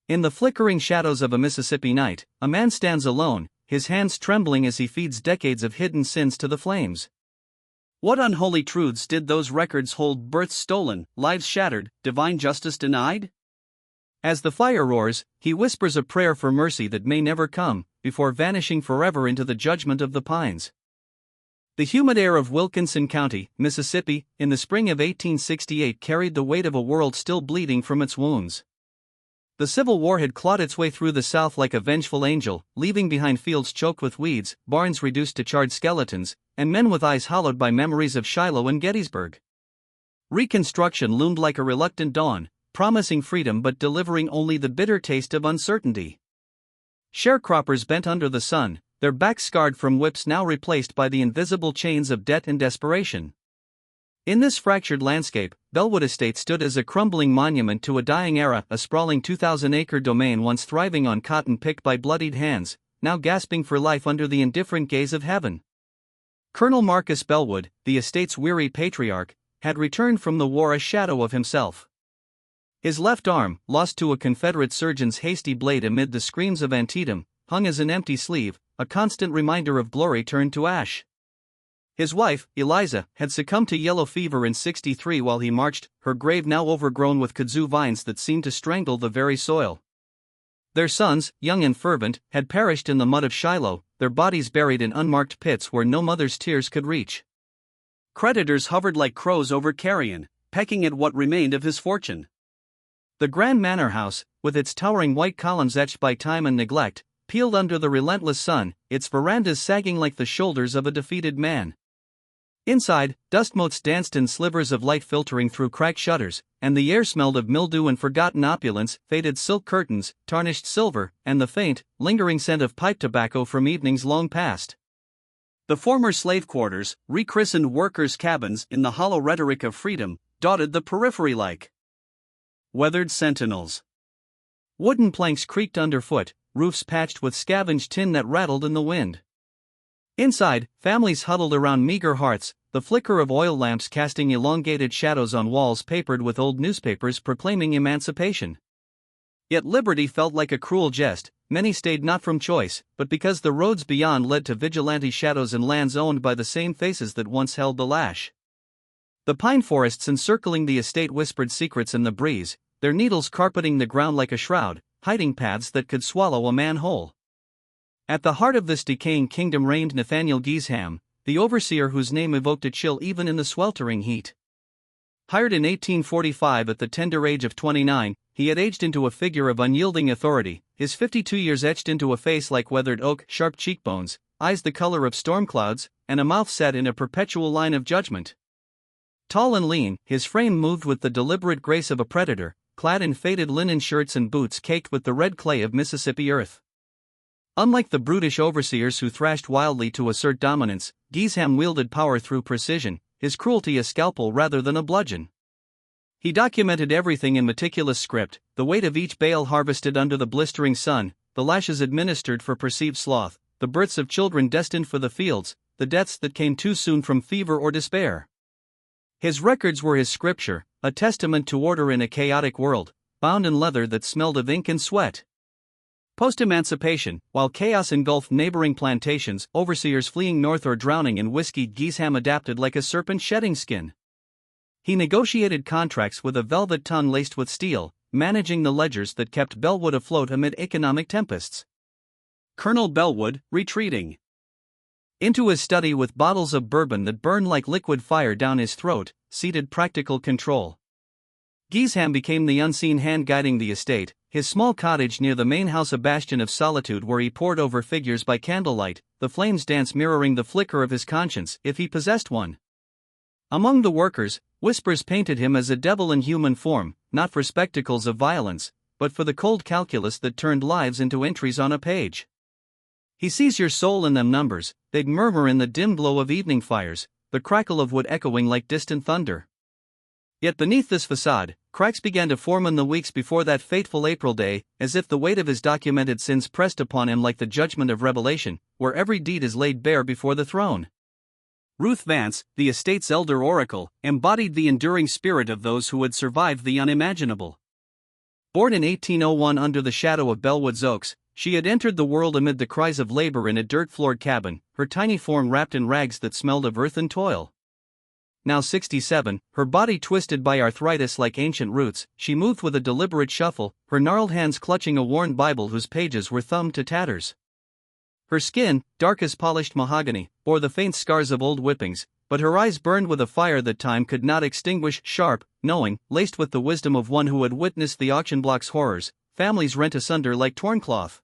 In the flickering shadows of a Mississippi night, a man stands alone, his hands trembling as he feeds decades of hidden sins to the flames. What unholy truths did those records hold? Births stolen, lives shattered, divine justice denied? As the fire roars, he whispers a prayer for mercy that may never come, before vanishing forever into the judgment of the pines. The humid air of Wilkinson County, Mississippi, in the spring of 1868 carried the weight of a world still bleeding from its wounds. The Civil War had clawed its way through the South like a vengeful angel, leaving behind fields choked with weeds, barns reduced to charred skeletons, and men with eyes hollowed by memories of Shiloh and Gettysburg. Reconstruction loomed like a reluctant dawn, promising freedom but delivering only the bitter taste of uncertainty. Sharecroppers bent under the sun, their backs scarred from whips now replaced by the invisible chains of debt and desperation. In this fractured landscape, Bellwood Estate stood as a crumbling monument to a dying era, a sprawling 2,000-acre domain once thriving on cotton picked by bloodied hands, now gasping for life under the indifferent gaze of heaven. Colonel Marcus Bellwood, the estate's weary patriarch, had returned from the war a shadow of himself. His left arm, lost to a Confederate surgeon's hasty blade amid the screams of Antietam, hung as an empty sleeve, a constant reminder of glory turned to ash. His wife, Eliza, had succumbed to yellow fever in '63 while he marched, her grave now overgrown with kudzu vines that seemed to strangle the very soil. Their sons, young and fervent, had perished in the mud of Shiloh, their bodies buried in unmarked pits where no mother's tears could reach. Creditors hovered like crows over carrion, pecking at what remained of his fortune. The grand manor house, with its towering white columns etched by time and neglect, peeled under the relentless sun, its verandas sagging like the shoulders of a defeated man. Inside, dust motes danced in slivers of light filtering through cracked shutters, and the air smelled of mildew and forgotten opulence, faded silk curtains, tarnished silver, and the faint, lingering scent of pipe tobacco from evenings long past. The former slave quarters, rechristened workers' cabins in the hollow rhetoric of freedom, dotted the periphery like weathered sentinels. Wooden planks creaked underfoot, roofs patched with scavenged tin that rattled in the wind. Inside, families huddled around meager hearths, the flicker of oil lamps casting elongated shadows on walls papered with old newspapers proclaiming emancipation. Yet liberty felt like a cruel jest. Many stayed not from choice, but because the roads beyond led to vigilante shadows and lands owned by the same faces that once held the lash. The pine forests encircling the estate whispered secrets in the breeze, their needles carpeting the ground like a shroud, hiding paths that could swallow a man whole. At the heart of this decaying kingdom reigned Nathaniel Gisham, the overseer whose name evoked a chill even in the sweltering heat. Hired in 1845 at the tender age of 29, he had aged into a figure of unyielding authority, his 52 years etched into a face like weathered oak, sharp cheekbones, eyes the color of storm clouds, and a mouth set in a perpetual line of judgment. Tall and lean, his frame moved with the deliberate grace of a predator, clad in faded linen shirts and boots caked with the red clay of Mississippi earth. Unlike the brutish overseers who thrashed wildly to assert dominance, Gisham wielded power through precision, his cruelty a scalpel rather than a bludgeon. He documented everything in meticulous script, the weight of each bale harvested under the blistering sun, the lashes administered for perceived sloth, the births of children destined for the fields, the deaths that came too soon from fever or despair. His records were his scripture, a testament to order in a chaotic world, bound in leather that smelled of ink and sweat. Post-emancipation, while chaos engulfed neighboring plantations, overseers fleeing north or drowning in whiskey, Gisham adapted like a serpent shedding skin. He negotiated contracts with a velvet tongue laced with steel, managing the ledgers that kept Bellwood afloat amid economic tempests. Colonel Bellwood, retreating into his study with bottles of bourbon that burned like liquid fire down his throat, ceded practical control. Gisham became the unseen hand guiding the estate, his small cottage near the main house a bastion of solitude where he pored over figures by candlelight, the flames dance mirroring the flicker of his conscience if he possessed one. Among the workers, whispers painted him as a devil in human form, not for spectacles of violence, but for the cold calculus that turned lives into entries on a page. He sees your soul in them numbers, they'd murmur in the dim glow of evening fires, the crackle of wood echoing like distant thunder. Yet beneath this facade, cracks began to form in the weeks before that fateful April day, as if the weight of his documented sins pressed upon him like the judgment of Revelation, where every deed is laid bare before the throne. Ruth Vance, the estate's elder oracle, embodied the enduring spirit of those who had survived the unimaginable. Born in 1801 under the shadow of Bellwood's oaks, she had entered the world amid the cries of labor in a dirt-floored cabin, her tiny form wrapped in rags that smelled of earth and toil. Now 67, her body twisted by arthritis like ancient roots, she moved with a deliberate shuffle, her gnarled hands clutching a worn Bible whose pages were thumbed to tatters. Her skin, dark as polished mahogany, bore the faint scars of old whippings, but her eyes burned with a fire that time could not extinguish, sharp, knowing, laced with the wisdom of one who had witnessed the auction block's horrors, families rent asunder like torn cloth.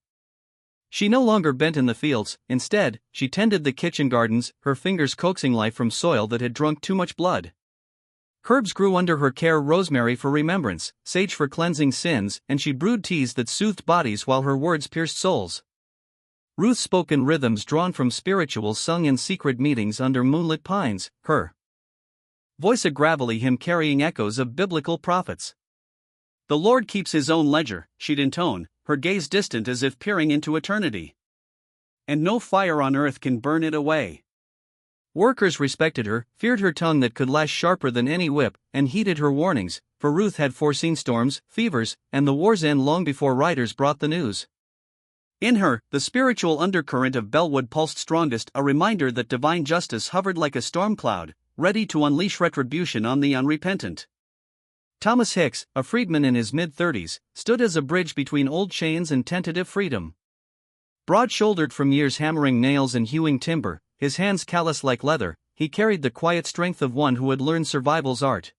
She no longer bent in the fields, instead, she tended the kitchen gardens, her fingers coaxing life from soil that had drunk too much blood. Herbs grew under her care, rosemary for remembrance, sage for cleansing sins, and she brewed teas that soothed bodies while her words pierced souls. Ruth spoke in rhythms drawn from spirituals sung in secret meetings under moonlit pines, her voice a gravelly hymn carrying echoes of biblical prophets. "The Lord keeps his own ledger," she'd intone, her gaze distant as if peering into eternity. "And no fire on earth can burn it away." Workers respected her, feared her tongue that could lash sharper than any whip, and heeded her warnings, for Ruth had foreseen storms, fevers, and the war's end long before riders brought the news. In her, the spiritual undercurrent of Bellwood pulsed strongest, a reminder that divine justice hovered like a storm cloud, ready to unleash retribution on the unrepentant. Thomas Hicks, a freedman in his mid-30s, stood as a bridge between old chains and tentative freedom. Broad-shouldered from years hammering nails and hewing timber, his hands callous like leather, he carried the quiet strength of one who had learned survival's art.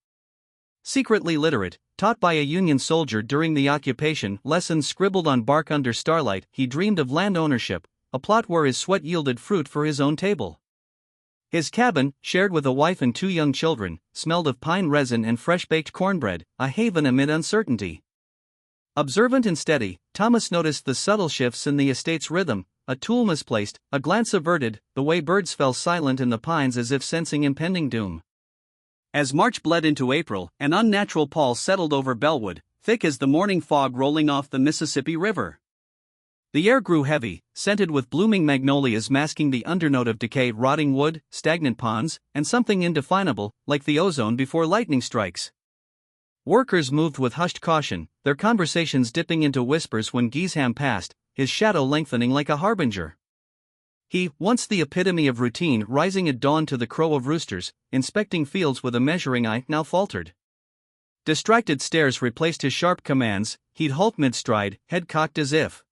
Secretly literate, taught by a Union soldier during the occupation, lessons scribbled on bark under starlight, he dreamed of land ownership, a plot where his sweat yielded fruit for his own table. His cabin, shared with a wife and 2 young children, smelled of pine resin and fresh-baked cornbread, a haven amid uncertainty. Observant and steady, Thomas noticed the subtle shifts in the estate's rhythm, a tool misplaced, a glance averted, the way birds fell silent in the pines as if sensing impending doom. As March bled into April, an unnatural pall settled over Bellwood, thick as the morning fog rolling off the Mississippi River. The air grew heavy, scented with blooming magnolias masking the undernote of decay, rotting wood, stagnant ponds, and something indefinable, like the ozone before lightning strikes. Workers moved with hushed caution, their conversations dipping into whispers when Gisham passed, his shadow lengthening like a harbinger. He, once the epitome of routine, rising at dawn to the crow of roosters, inspecting fields with a measuring eye, now faltered. Distracted stares replaced his sharp commands, he'd halt mid-stride, head cocked as if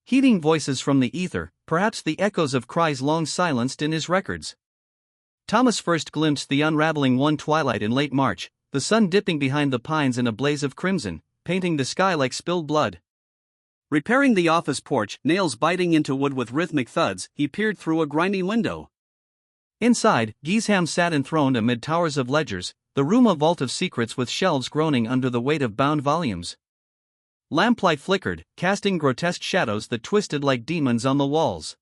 heeding voices from the ether, perhaps the echoes of cries long silenced in his records. Thomas first glimpsed the unraveling one twilight in late March, the sun dipping behind the pines in a blaze of crimson, painting the sky like spilled blood. Repairing the office porch, nails biting into wood with rhythmic thuds, he peered through a grimy window. Inside, Gisham sat enthroned amid towers of ledgers, the room a vault of secrets with shelves groaning under the weight of bound volumes. Lamplight flickered, casting grotesque shadows that twisted like demons on the walls.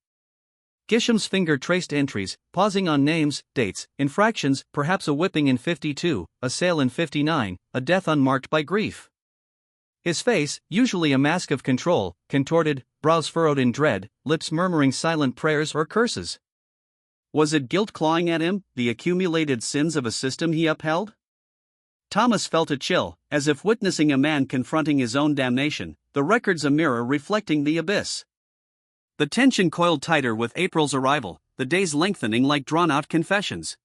Gisham's finger traced entries, pausing on names, dates, infractions, perhaps a whipping in 52, a sale in 59, a death unmarked by grief. His face, usually a mask of control, contorted, brows furrowed in dread, lips murmuring silent prayers or curses. Was it guilt clawing at him, the accumulated sins of a system he upheld? Thomas felt a chill, as if witnessing a man confronting his own damnation, the records a mirror reflecting the abyss. The tension coiled tighter with April's arrival, the days lengthening like drawn-out confessions.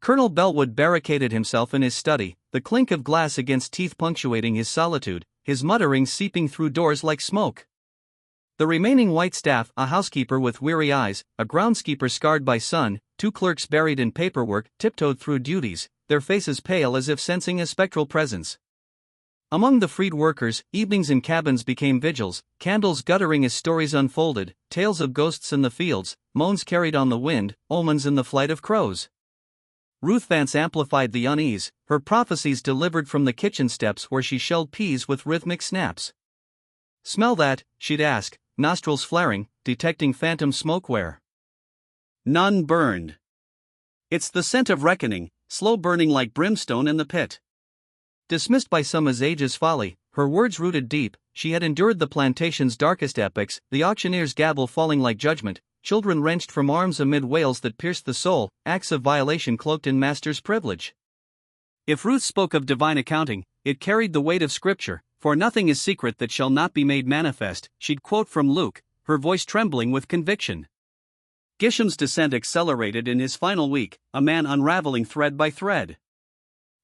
Colonel Bellwood barricaded himself in his study, the clink of glass against teeth punctuating his solitude, his mutterings seeping through doors like smoke. The remaining white staff, a housekeeper with weary eyes, a groundskeeper scarred by sun, 2 clerks buried in paperwork, tiptoed through duties, their faces pale as if sensing a spectral presence. Among the freed workers, evenings in cabins became vigils, candles guttering as stories unfolded, tales of ghosts in the fields, moans carried on the wind, omens in the flight of crows. Ruth Vance amplified the unease, her prophecies delivered from the kitchen steps where she shelled peas with rhythmic snaps. "Smell that?" she'd ask, nostrils flaring, detecting phantom smokeware. None burned. "It's the scent of reckoning, slow burning like brimstone in the pit." Dismissed by some as age's folly, her words rooted deep, she had endured the plantation's darkest epochs, the auctioneer's gabble falling like judgment, children wrenched from arms amid wails that pierced the soul, acts of violation cloaked in master's privilege. If Ruth spoke of divine accounting, it carried the weight of scripture, "For nothing is secret that shall not be made manifest," she'd quote from Luke, her voice trembling with conviction. Gisham's descent accelerated in his final week, a man unraveling thread by thread.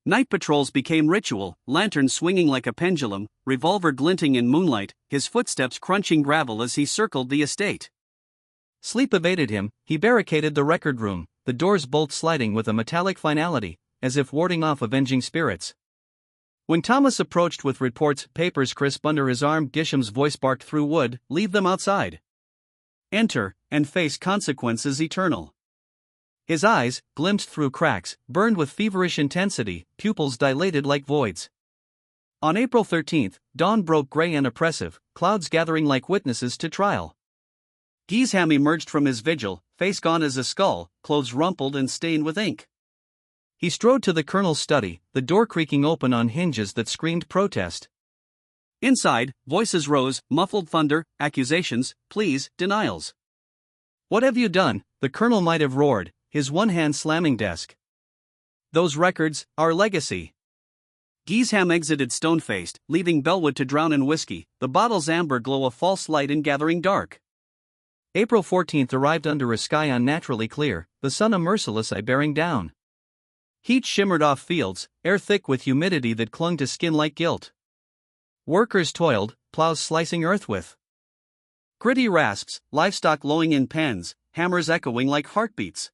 Night patrols became ritual, lantern swinging like a pendulum, revolver glinting in moonlight, his footsteps crunching gravel as he circled the estate. Sleep evaded him, he barricaded the record room, the doors bolt sliding with a metallic finality, as if warding off avenging spirits. When Thomas approached with reports, papers crisp under his arm, Gisham's voice barked through wood, "Leave them outside. Enter, and face consequences eternal." His eyes, glimpsed through cracks, burned with feverish intensity, pupils dilated like voids. On April 13th, dawn broke gray and oppressive, clouds gathering like witnesses to trial. Gisham emerged from his vigil, face gone as a skull, clothes rumpled and stained with ink. He strode to the colonel's study, the door creaking open on hinges that screamed protest. Inside, voices rose, muffled thunder, accusations, pleas, denials. "What have you done?" the colonel might have roared, his one hand slamming desk. "Those records, our legacy." Gisham exited stone-faced, leaving Bellwood to drown in whiskey, the bottle's amber glow a false light in gathering dark. April 14th arrived under a sky unnaturally clear, the sun a merciless eye bearing down. Heat shimmered off fields, air thick with humidity that clung to skin like guilt. Workers toiled, plows slicing earth with gritty rasps, livestock lowing in pens, hammers echoing like heartbeats.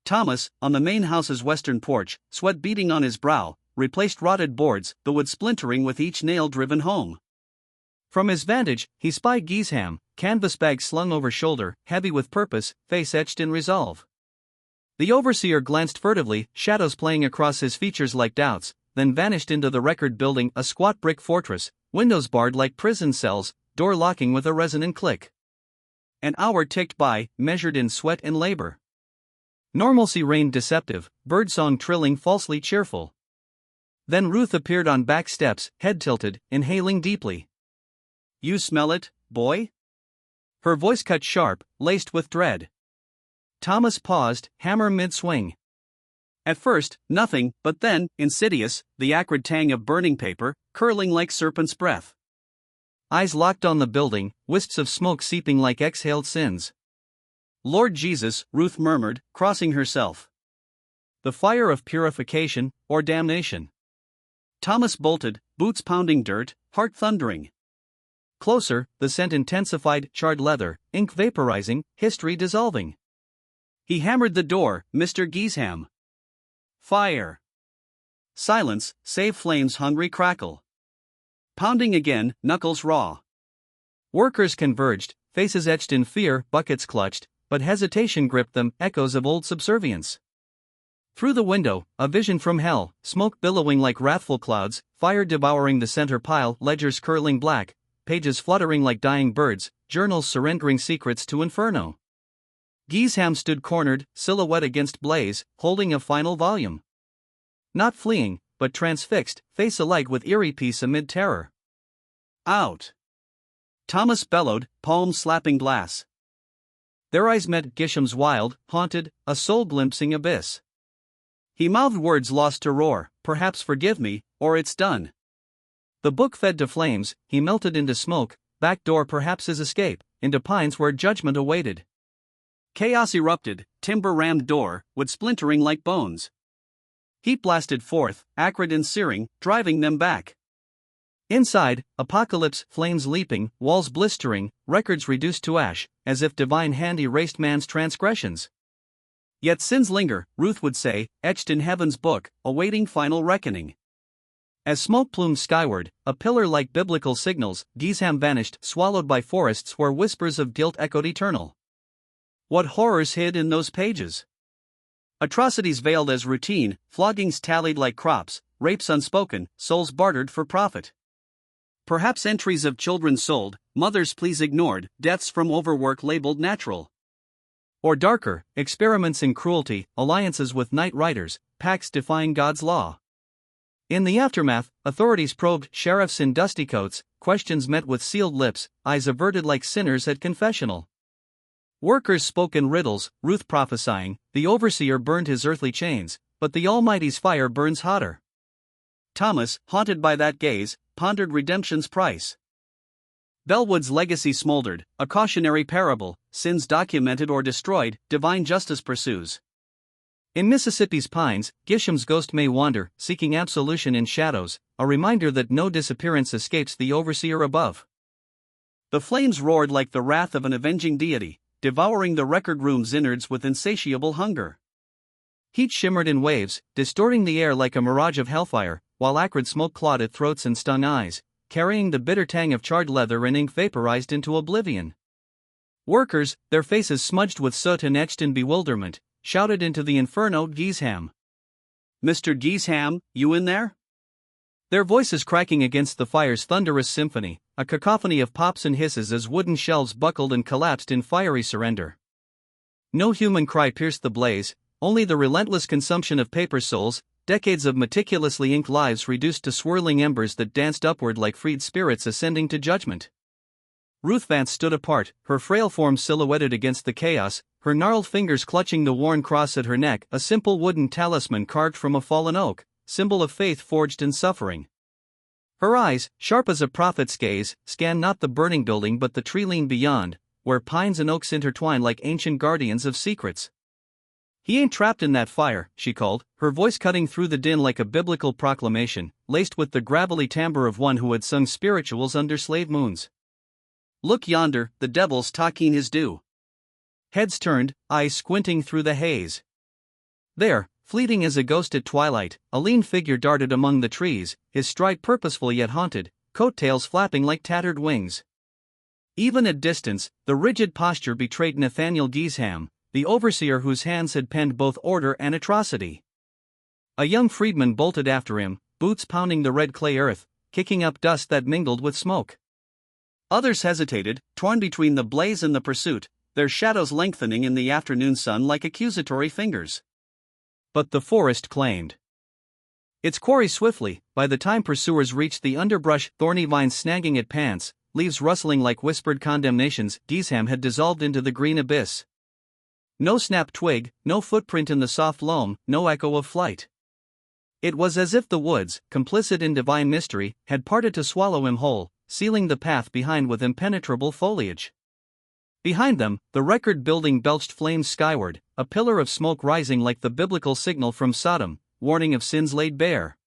Thomas, on the main house's western porch, sweat beading on his brow, replaced rotted boards, the wood splintering with each nail driven home. From his vantage, he spied Gisham, canvas bag slung over shoulder, heavy with purpose, face etched in resolve. The overseer glanced furtively, shadows playing across his features like doubts, then vanished into the record building, a squat brick fortress, windows barred like prison cells, door locking with a resonant click. An hour ticked by, measured in sweat and labor. Normalcy reigned deceptive, birdsong trilling falsely cheerful. Then Ruth appeared on back steps, head tilted, inhaling deeply. "You smell it, boy?" Her voice cut sharp, laced with dread. Thomas paused, hammer mid-swing. At first, nothing, but then, insidious, the acrid tang of burning paper, curling like serpent's breath. Eyes locked on the building, wisps of smoke seeping like exhaled sins. "Lord Jesus," Ruth murmured, crossing herself. "The fire of purification, or damnation?" Thomas bolted, boots pounding dirt, heart thundering. Closer, the scent intensified, charred leather, ink vaporizing, history dissolving. He hammered the door, "Mr. Gisham." Fire. Silence, save flames' hungry crackle. Pounding again, knuckles raw. Workers converged, faces etched in fear, buckets clutched, but hesitation gripped them, echoes of old subservience. Through the window, a vision from hell, smoke billowing like wrathful clouds, fire devouring the center pile, ledgers curling black, pages fluttering like dying birds, journals surrendering secrets to inferno. Gisham stood cornered, silhouette against blaze, holding a final volume. Not fleeing, but transfixed, face alight with eerie peace amid terror. "Out!" Thomas bellowed, palm slapping glass. Their eyes met Gisham's wild, haunted, a soul-glimpsing abyss. He mouthed words lost to roar, "Perhaps forgive me, or it's done." The book fed to flames, he melted into smoke, back door perhaps his escape, into pines where judgment awaited. Chaos erupted, timber rammed door, wood splintering like bones. Heat blasted forth, acrid and searing, driving them back. Inside, apocalypse, flames leaping, walls blistering, records reduced to ash, as if divine hand erased man's transgressions. Yet sins linger, Ruth would say, etched in heaven's book, awaiting final reckoning. As smoke plumed skyward, a pillar like biblical signals, Gisham vanished, swallowed by forests where whispers of guilt echoed eternal. What horrors hid in those pages? Atrocities veiled as routine, floggings tallied like crops, rapes unspoken, souls bartered for profit. Perhaps entries of children sold, mothers' pleas ignored, deaths from overwork labeled natural. Or darker, experiments in cruelty, alliances with night riders, pacts defying God's law. In the aftermath, authorities probed, sheriffs in dusty coats, questions met with sealed lips, eyes averted like sinners at confessional. Workers spoke in riddles, Ruth prophesying, the overseer burned his earthly chains, but the Almighty's fire burns hotter. Thomas, haunted by that gaze, pondered redemption's price. Bellwood's legacy smoldered, a cautionary parable: sins documented or destroyed, divine justice pursues. In Mississippi's pines, Gisham's ghost may wander, seeking absolution in shadows, a reminder that no disappearance escapes the overseer above. The flames roared like the wrath of an avenging deity, devouring the record room's innards with insatiable hunger. Heat shimmered in waves, distorting the air like a mirage of hellfire, while acrid smoke clawed at throats and stung eyes, carrying the bitter tang of charred leather and ink vaporized into oblivion. Workers, their faces smudged with soot and etched in bewilderment, shouted into the inferno, "Gisham! Mr. Gisham, you in there?" Their voices cracking against the fire's thunderous symphony, a cacophony of pops and hisses as wooden shelves buckled and collapsed in fiery surrender. No human cry pierced the blaze, only the relentless consumption of paper souls, decades of meticulously inked lives reduced to swirling embers that danced upward like freed spirits ascending to judgment. Ruth Vance stood apart, her frail form silhouetted against the chaos, her gnarled fingers clutching the worn cross at her neck, a simple wooden talisman carved from a fallen oak, symbol of faith forged in suffering. Her eyes, sharp as a prophet's gaze, scanned not the burning building but the tree-line beyond, where pines and oaks intertwine like ancient guardians of secrets. "He ain't trapped in that fire," she called, her voice cutting through the din like a biblical proclamation, laced with the gravelly timbre of one who had sung spirituals under slave moons. "Look yonder, the devil's talking his due." Heads turned, eyes squinting through the haze. There, fleeting as a ghost at twilight, a lean figure darted among the trees, his stride purposeful yet haunted, coat-tails flapping like tattered wings. Even at distance, the rigid posture betrayed Nathaniel Gisham, the overseer whose hands had penned both order and atrocity. A young freedman bolted after him, boots pounding the red clay earth, kicking up dust that mingled with smoke. Others hesitated, torn between the blaze and the pursuit, their shadows lengthening in the afternoon sun like accusatory fingers. But the forest claimed its quarry swiftly. By the time pursuers reached the underbrush, thorny vines snagging at pants, leaves rustling like whispered condemnations, Gisham had dissolved into the green abyss. No snapped twig, no footprint in the soft loam, no echo of flight. It was as if the woods, complicit in divine mystery, had parted to swallow him whole, sealing the path behind with impenetrable foliage. Behind them, the record building belched flames skyward, a pillar of smoke rising like the biblical signal from Sodom, warning of sins laid bare.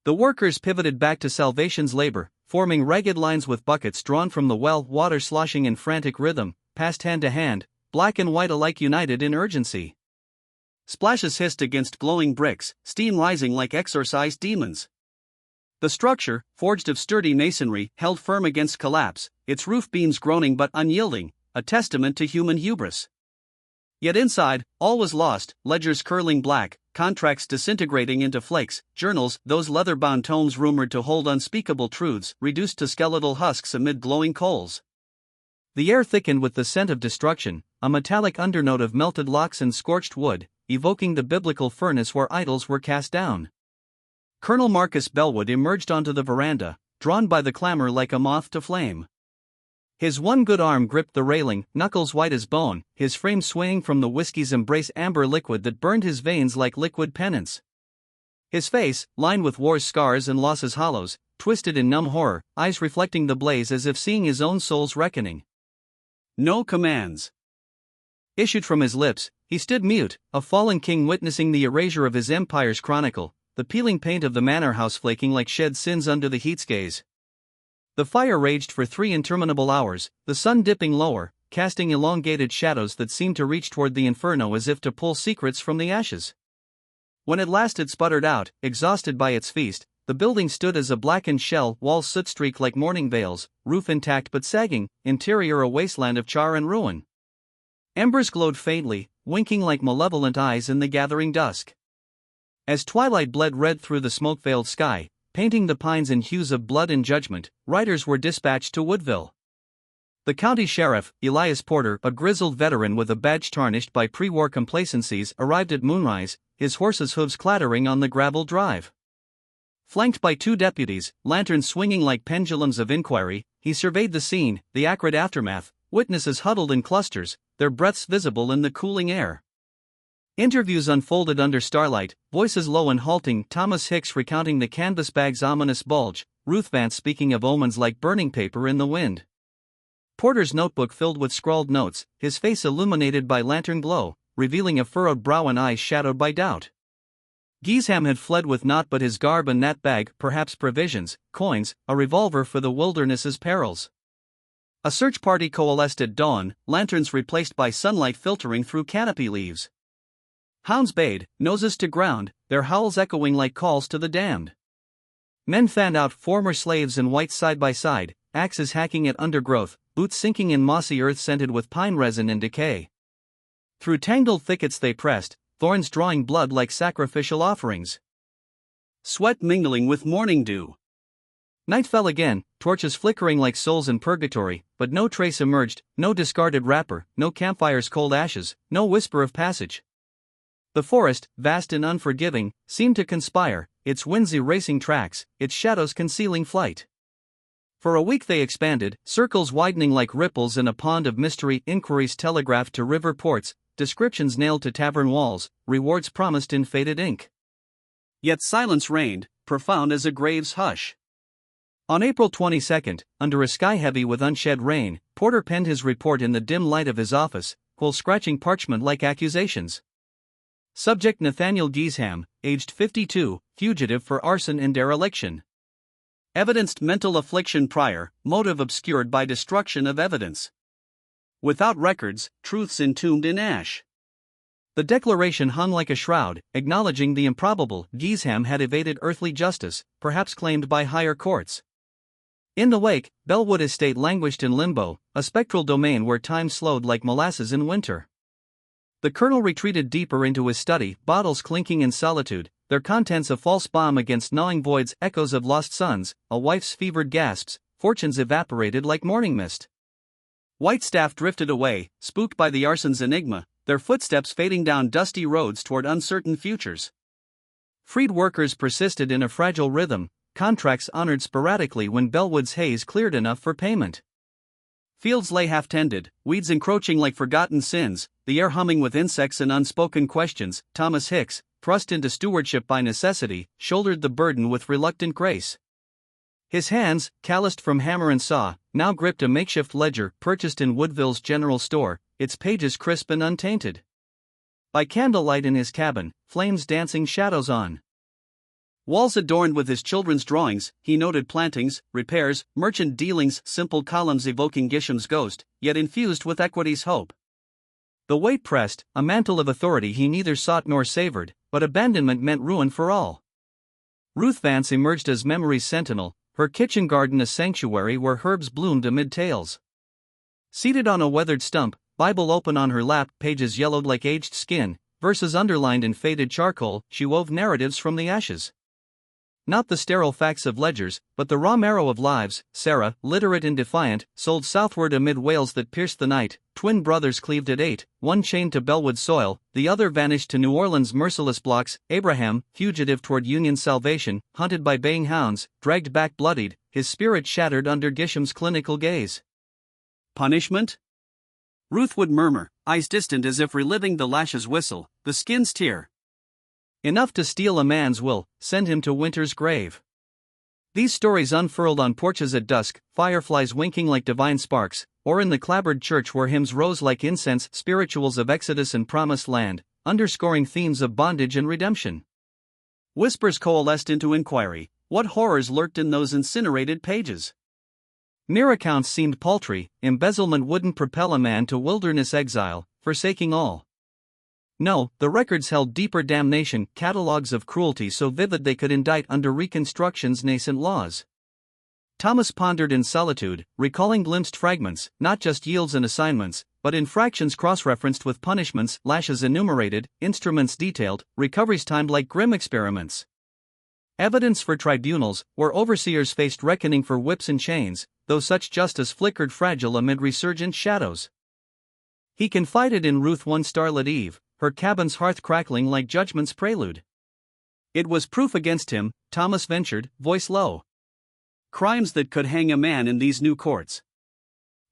The workers pivoted back to salvation's labor, forming ragged lines with buckets drawn from the well, water sloshing in frantic rhythm, passed hand to hand, black and white alike united in urgency. Splashes hissed against glowing bricks, steam rising like exorcised demons. The structure, forged of sturdy masonry, held firm against collapse, its roof beams groaning but unyielding, a testament to human hubris. Yet inside, all was lost, ledgers curling black, contracts disintegrating into flakes, journals, those leather-bound tomes rumored to hold unspeakable truths, reduced to skeletal husks amid glowing coals. The air thickened with the scent of destruction, a metallic undernote of melted locks and scorched wood, evoking the biblical furnace where idols were cast down. Colonel Marcus Bellwood emerged onto the veranda, drawn by the clamor like a moth to flame. His one good arm gripped the railing, knuckles white as bone, his frame swaying from the whiskey's embrace amber liquid that burned his veins like liquid penance. His face, lined with war's scars and loss's hollows, twisted in numb horror, eyes reflecting the blaze as if seeing his own soul's reckoning. No commands issued from his lips. He stood mute, a fallen king witnessing the erasure of his empire's chronicle, the peeling paint of the manor house flaking like shed sins under the heat's gaze. The fire raged for 3 interminable hours, the sun dipping lower, casting elongated shadows that seemed to reach toward the inferno as if to pull secrets from the ashes. When at last it sputtered out, exhausted by its feast, the building stood as a blackened shell, walls soot-streaked like mourning veils, roof intact but sagging, interior a wasteland of char and ruin. Embers glowed faintly, winking like malevolent eyes in the gathering dusk. As twilight bled red through the smoke-veiled sky, painting the pines in hues of blood and judgment, riders were dispatched to Woodville. The county sheriff, Elias Porter, a grizzled veteran with a badge tarnished by pre-war complacencies, arrived at moonrise, his horse's hooves clattering on the gravel drive. Flanked by 2 deputies, lanterns swinging like pendulums of inquiry, he surveyed the scene, the acrid aftermath, witnesses huddled in clusters, their breaths visible in the cooling air. Interviews unfolded under starlight, voices low and halting, Thomas Hicks recounting the canvas bag's ominous bulge, Ruth Vance speaking of omens like burning paper in the wind. Porter's notebook filled with scrawled notes, his face illuminated by lantern glow, revealing a furrowed brow and eyes shadowed by doubt. Gisham had fled with naught but his garb and that bag, perhaps provisions, coins, a revolver for the wilderness's perils. A search party coalesced at dawn, lanterns replaced by sunlight filtering through canopy leaves. Hounds bayed, noses to ground, their howls echoing like calls to the damned. Men fanned out former slaves in white side by side, axes hacking at undergrowth, boots sinking in mossy earth scented with pine resin and decay. Through tangled thickets they pressed, thorns drawing blood like sacrificial offerings. Sweat mingling with morning dew. Night fell again, torches flickering like souls in purgatory, but no trace emerged, no discarded wrapper, no campfire's cold ashes, no whisper of passage. The forest, vast and unforgiving, seemed to conspire, its winds erasing tracks, its shadows concealing flight. For a week they expanded, circles widening like ripples in a pond of mystery, inquiries telegraphed to river ports, descriptions nailed to tavern walls, rewards promised in faded ink. Yet silence reigned, profound as a grave's hush. On April 22, under a sky heavy with unshed rain, Porter penned his report in the dim light of his office, while scratching parchment like accusations. Subject Nathaniel Gisham, aged 52, fugitive for arson and dereliction. Evidenced mental affliction prior, motive obscured by destruction of evidence. Without records, truths entombed in ash. The declaration hung like a shroud, acknowledging the improbable. Gisham had evaded earthly justice, perhaps claimed by higher courts. In the wake, Bellwood estate languished in limbo, a spectral domain where time slowed like molasses in winter. The colonel retreated deeper into his study, bottles clinking in solitude, their contents a false bomb against gnawing voids, echoes of lost suns, a wife's fevered gasps, fortunes evaporated like morning mist. Whitestaff drifted away, spooked by the arson's enigma, their footsteps fading down dusty roads toward uncertain futures. Freed workers persisted in a fragile rhythm, contracts honored sporadically when Bellwood's haze cleared enough for payment. Fields lay half-tended, weeds encroaching like forgotten sins, the air humming with insects and unspoken questions. Thomas Hicks, thrust into stewardship by necessity, shouldered the burden with reluctant grace. His hands, calloused from hammer and saw, now gripped a makeshift ledger purchased in Woodville's general store, its pages crisp and untainted. By candlelight in his cabin, flames dancing shadows on walls adorned with his children's drawings, he noted plantings, repairs, merchant dealings, simple columns evoking Gisham's ghost, yet infused with equity's hope. The weight pressed, a mantle of authority he neither sought nor savored, but abandonment meant ruin for all. Ruth Vance emerged as memory's sentinel, her kitchen garden a sanctuary where herbs bloomed amid tales. Seated on a weathered stump, Bible open on her lap, pages yellowed like aged skin, verses underlined in faded charcoal, she wove narratives from the ashes. Not the sterile facts of ledgers, but the raw marrow of lives. Sarah, literate and defiant, sold southward amid wails that pierced the night. Twin brothers cleaved at 8, one chained to Bellwood soil, the other vanished to New Orleans' merciless blocks. Abraham, fugitive toward Union's salvation, hunted by baying hounds, dragged back bloodied, his spirit shattered under Gisham's clinical gaze. Punishment? Ruth would murmur, eyes distant as if reliving the lash's whistle, the skin's tear. Enough to steal a man's will, send him to winter's grave. These stories unfurled on porches at dusk, fireflies winking like divine sparks, or in the clapboard church where hymns rose like incense, spirituals of Exodus and Promised Land, underscoring themes of bondage and redemption. Whispers coalesced into inquiry, what horrors lurked in those incinerated pages? Mere accounts seemed paltry, embezzlement wouldn't propel a man to wilderness exile, forsaking all. No, the records held deeper damnation, catalogues of cruelty so vivid they could indict under Reconstruction's nascent laws. Thomas pondered in solitude, recalling glimpsed fragments, not just yields and assignments, but infractions cross-referenced with punishments, lashes enumerated, instruments detailed, recoveries timed like grim experiments. Evidence for tribunals, where overseers faced reckoning for whips and chains, though such justice flickered fragile amid resurgent shadows. He confided in Ruth one starlit eve, her cabin's hearth crackling like judgment's prelude. It was proof against him, Thomas ventured, voice low. Crimes that could hang a man in these new courts.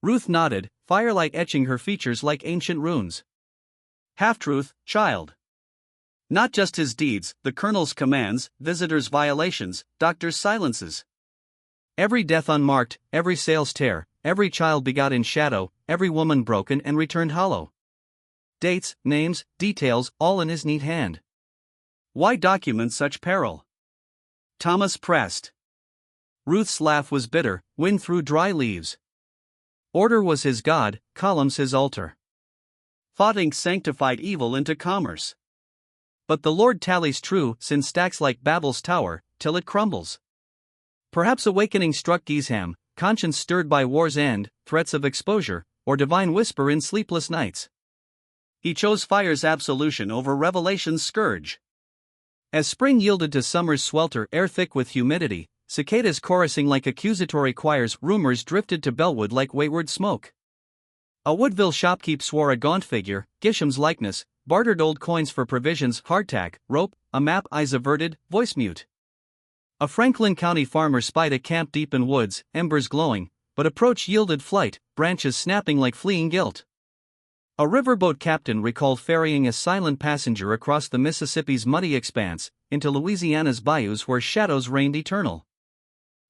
Ruth nodded, firelight etching her features like ancient runes. Half-truth, child. Not just his deeds, the colonel's commands, visitors' violations, doctors' silences. Every death unmarked, every sail's tear, every child begot in shadow, every woman broken and returned hollow. Dates, names, details, all in his neat hand. Why document such peril? Thomas pressed. Ruth's laugh was bitter, wind through dry leaves. Order was his god, columns his altar. Thought ink sanctified evil into commerce. But the Lord tallies true, sin stacks like Babel's tower, till it crumbles. Perhaps awakening struck Gisham, conscience stirred by war's end, threats of exposure, or divine whisper in sleepless nights. He chose fire's absolution over revelation's scourge. As spring yielded to summer's swelter, air thick with humidity, cicadas chorusing like accusatory choirs, rumors drifted to Bellwood like wayward smoke. A Woodville shopkeep swore a gaunt figure, Gisham's likeness, bartered old coins for provisions, hardtack, rope, a map, eyes averted, voice mute. A Franklin County farmer spied a camp deep in woods, embers glowing, but approach yielded flight, branches snapping like fleeing guilt. A riverboat captain recalled ferrying a silent passenger across the Mississippi's muddy expanse, into Louisiana's bayous where shadows reigned eternal.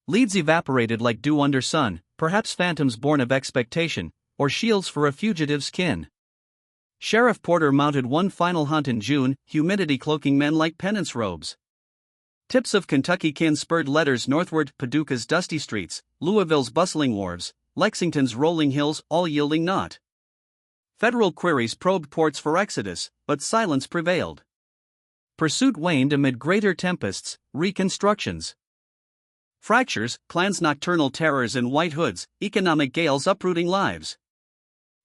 Leads evaporated like dew under sun, perhaps phantoms born of expectation, or shields for a fugitive's kin. Sheriff Porter mounted one final hunt in June, humidity cloaking men like penance robes. Tips of Kentucky kin spurred letters northward, Paducah's dusty streets, Louisville's bustling wharves, Lexington's rolling hills, all yielding naught. Federal queries probed ports for exodus, but silence prevailed. Pursuit waned amid greater tempests, reconstructions. Fractures, clans' nocturnal terrors in white hoods, economic gales uprooting lives.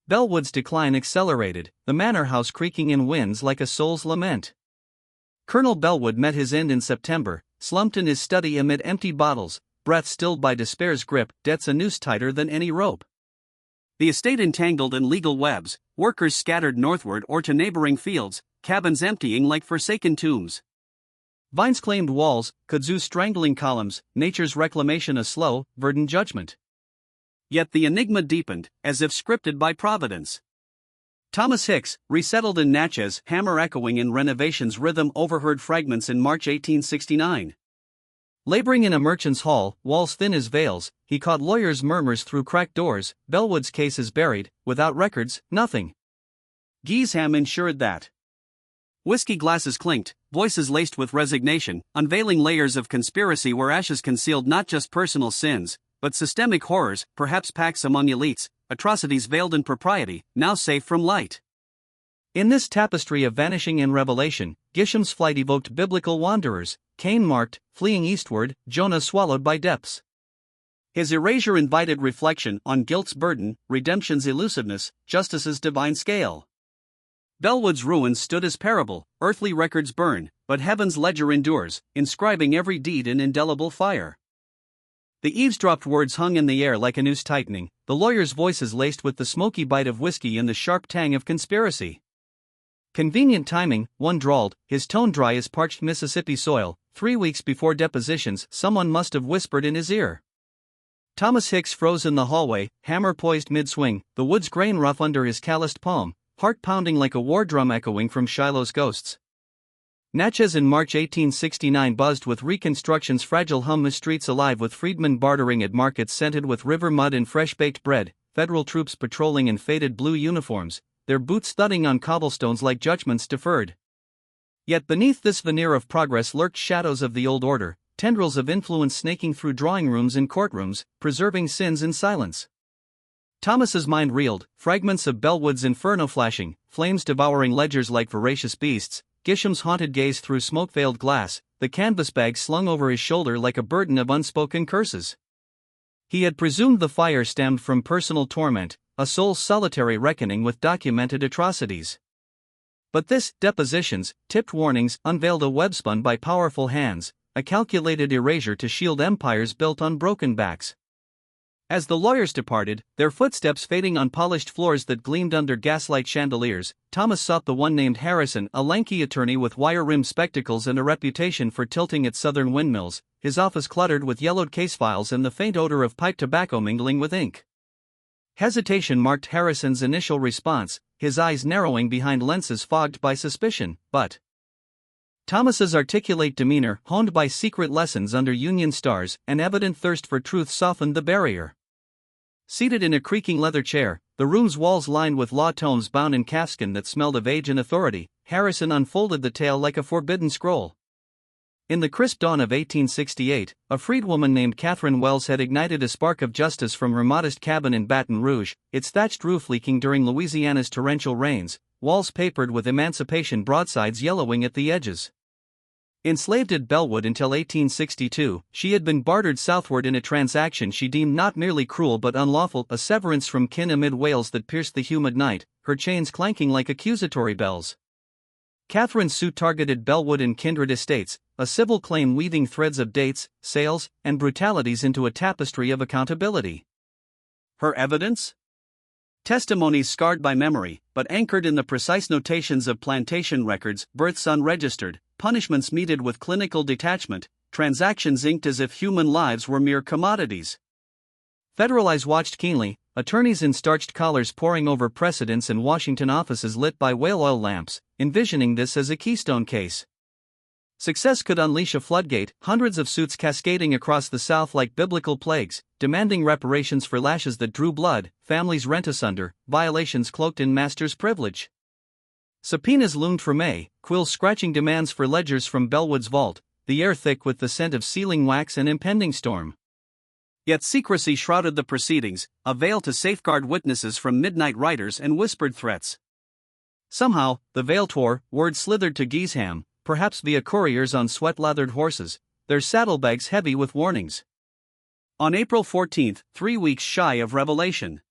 Bellwood's decline accelerated, the manor house creaking in winds like a soul's lament. Colonel Bellwood met his end in September, slumped in his study amid empty bottles, breath stilled by despair's grip, debts a noose tighter than any rope. The estate entangled in legal webs, workers scattered northward or to neighboring fields, cabins emptying like forsaken tombs. Vines claimed walls, kudzu strangling columns, nature's reclamation a slow, verdant judgment. Yet the enigma deepened, as if scripted by Providence. Thomas Hicks, resettled in Natchez, hammer echoing in renovation's rhythm, overheard fragments in March 1869. Laboring in a merchant's hall, walls thin as veils, he caught lawyers' murmurs through cracked doors, Bellwood's case is buried, without records, nothing. Gisham ensured that. Whiskey glasses clinked, voices laced with resignation, unveiling layers of conspiracy where ashes concealed not just personal sins, but systemic horrors, perhaps pacts among elites, atrocities veiled in propriety, now safe from light. In this tapestry of vanishing and revelation, Gisham's flight evoked biblical wanderers, Cain marked, fleeing eastward, Jonah swallowed by depths. His erasure invited reflection on guilt's burden, redemption's elusiveness, justice's divine scale. Bellwood's ruins stood as parable, earthly records burn, but heaven's ledger endures, inscribing every deed in indelible fire. The eavesdropped words hung in the air like a noose tightening, the lawyers' voices laced with the smoky bite of whiskey and the sharp tang of conspiracy. Convenient timing, one drawled, his tone dry as parched Mississippi soil. 3 weeks before depositions, someone must have whispered in his ear. Thomas Hicks froze in the hallway, hammer poised mid-swing, the wood's grain rough under his calloused palm, heart pounding like a war drum echoing from Shiloh's ghosts. Natchez in March 1869 buzzed with Reconstruction's fragile hum, the streets alive with freedmen bartering at markets scented with river mud and fresh-baked bread, federal troops patrolling in faded blue uniforms, their boots thudding on cobblestones like judgments deferred. Yet beneath this veneer of progress lurked shadows of the old order, tendrils of influence snaking through drawing rooms and courtrooms, preserving sins in silence. Thomas's mind reeled, fragments of Bellwood's inferno flashing, flames devouring ledgers like voracious beasts, Gisham's haunted gaze through smoke-veiled glass, the canvas bag slung over his shoulder like a burden of unspoken curses. He had presumed the fire stemmed from personal torment, a soul's solitary reckoning with documented atrocities. But this, depositions, tipped warnings, unveiled a web spun by powerful hands, a calculated erasure to shield empires built on broken backs. As the lawyers departed, their footsteps fading on polished floors that gleamed under gaslight chandeliers, Thomas sought the one named Harrison, a lanky attorney with wire-rimmed spectacles and a reputation for tilting at southern windmills, his office cluttered with yellowed case files and the faint odor of pipe tobacco mingling with ink. Hesitation marked Harrison's initial response, his eyes narrowing behind lenses fogged by suspicion, but Thomas's articulate demeanor, honed by secret lessons under Union stars, and evident thirst for truth softened the barrier. Seated in a creaking leather chair, the room's walls lined with law tomes bound in calfskin that smelled of age and authority, Harrison unfolded the tale like a forbidden scroll. In the crisp dawn of 1868, a freedwoman named Catherine Wells had ignited a spark of justice from her modest cabin in Baton Rouge, its thatched roof leaking during Louisiana's torrential rains, walls papered with emancipation broadsides yellowing at the edges. Enslaved at Bellwood until 1862, she had been bartered southward in a transaction she deemed not merely cruel but unlawful, a severance from kin amid wails that pierced the humid night, her chains clanking like accusatory bells. Catherine's suit targeted Bellwood and kindred estates, a civil claim weaving threads of dates, sales, and brutalities into a tapestry of accountability. Her evidence? Testimonies scarred by memory, but anchored in the precise notations of plantation records, births unregistered, punishments meted with clinical detachment, transactions inked as if human lives were mere commodities. Federal eyes watched keenly, attorneys in starched collars poring over precedents and Washington offices lit by whale oil lamps, envisioning this as a keystone case. Success could unleash a floodgate, hundreds of suits cascading across the South like biblical plagues, demanding reparations for lashes that drew blood, families rent asunder, violations cloaked in master's privilege. Subpoenas loomed for May, quills scratching demands for ledgers from Bellwood's vault, the air thick with the scent of sealing wax and impending storm. Yet secrecy shrouded the proceedings, a veil to safeguard witnesses from midnight riders and whispered threats. Somehow, the veil tore, word slithered to Gisham, perhaps via couriers on sweat-lathered horses, their saddlebags heavy with warnings. On April 14, 3 weeks shy of revelation,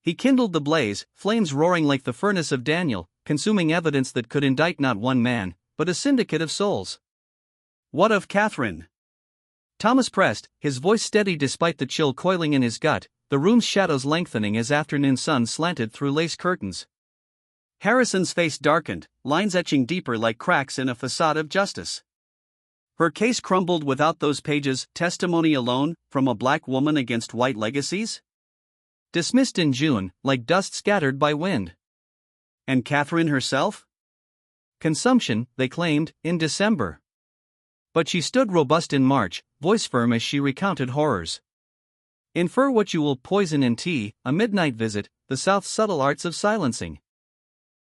he kindled the blaze, flames roaring like the furnace of Daniel, consuming evidence that could indict not one man, but a syndicate of souls. What of Catherine? Thomas pressed, his voice steady despite the chill coiling in his gut, the room's shadows lengthening as afternoon sun slanted through lace curtains. Harrison's face darkened, lines etching deeper like cracks in a facade of justice. Her case crumbled without those pages, testimony alone, from a black woman against white legacies? Dismissed in June, like dust scattered by wind. And Catherine herself? Consumption, they claimed, in December. But she stood robust in March, voice firm as she recounted horrors. Infer what you will, poison in tea, a midnight visit, the South's subtle arts of silencing.